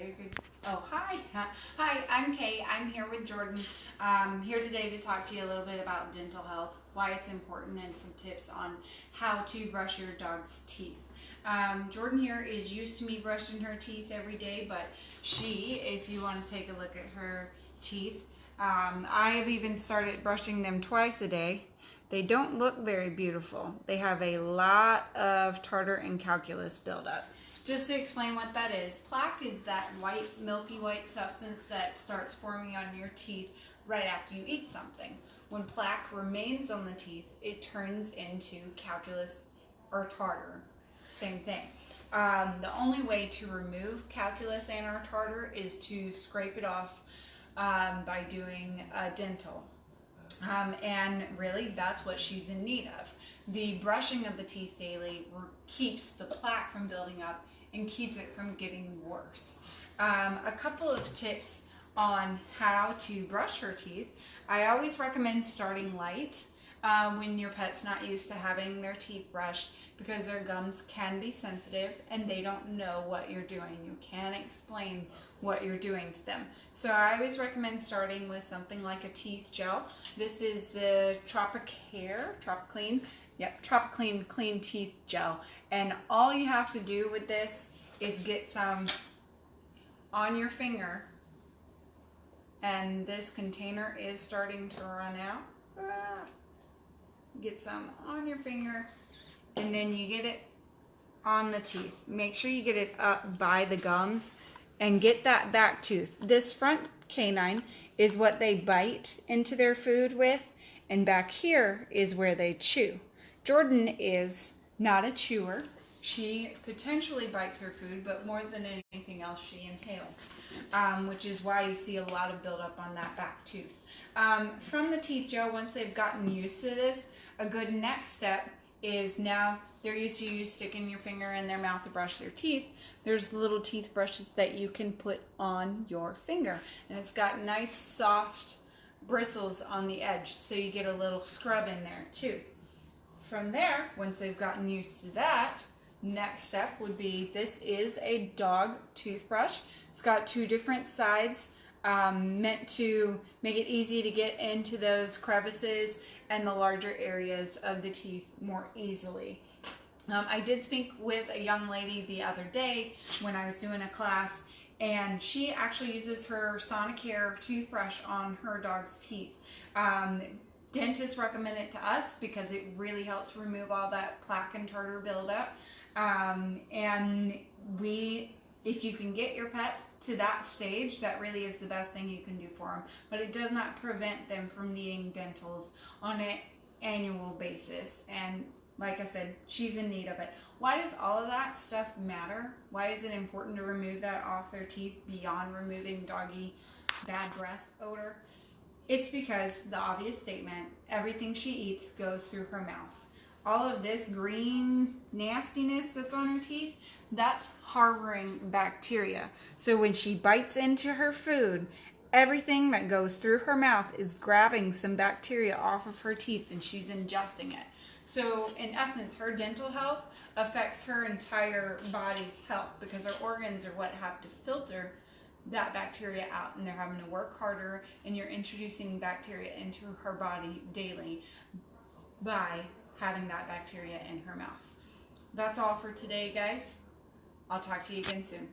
very good. Oh, hi. Hi, I'm Kay. I'm here with Jordan. Here today to talk to you a little bit about dental health, why it's important, and some tips on how to brush your dog's teeth. Jordan here is used to me brushing her teeth every day, but she, if you want to take a look at her teeth, I've even started brushing them twice a day. They don't look very beautiful. They have a lot of tartar and calculus buildup. Just to explain what that is, plaque is that white, milky white substance that starts forming on your teeth right after you eat something. When plaque remains on the teeth, it turns into calculus or tartar. Same thing. The only way to remove calculus and or tartar is to scrape it off by doing a dental. And really, that's what she's in need of. The brushing of the teeth daily keeps the plaque from building up and keeps it from getting worse. A couple of tips on how to brush her teeth. I always recommend starting light when your pet's not used to having their teeth brushed, because their gums can be sensitive and they don't know what you're doing. You can't explain what you're doing to them. So I always recommend starting with something like a teeth gel. This is the Tropiclean Clean Teeth Gel. And all you have to do with this is get some on your finger. And this container is starting to run out. Get some on your finger, and then you get it on the teeth. Make sure you get it up by the gums and get that back tooth. This front canine is what they bite into their food with, and back here is where they chew. Jordan is not a chewer. She potentially bites her food, but more than anything else, she inhales, which is why you see a lot of buildup on that back tooth. From the teeth gel, once they've gotten used to this, a good next step is, now they're used to you sticking your finger in their mouth to brush their teeth. There's little teeth brushes that you can put on your finger, and it's got nice soft bristles on the edge, so you get a little scrub in there too. From there, once they've gotten used to that, next step would be, this is a dog toothbrush. It's got two different sides, meant to make it easy to get into those crevices and the larger areas of the teeth more easily. I did speak with a young lady the other day when I was doing a class, and she actually uses her Sonicare toothbrush on her dog's teeth. Dentists recommend it to us because it really helps remove all that plaque and tartar buildup. If you can get your pet to that stage, that really is the best thing you can do for them. But it does not prevent them from needing dentals on an annual basis. And like I said, she's in need of it. Why does all of that stuff matter? Why is it important to remove that off their teeth beyond removing doggy bad breath odor? It's because the obvious statement, everything she eats goes through her mouth. All of this green nastiness that's on her teeth, that's harboring bacteria. So when she bites into her food, everything that goes through her mouth is grabbing some bacteria off of her teeth, and she's ingesting it. So in essence, her dental health affects her entire body's health, because her organs are what have to filter that bacteria out, and they're having to work harder, and you're introducing bacteria into her body daily by having that bacteria in her mouth. That's all for today, guys. I'll talk to you again soon.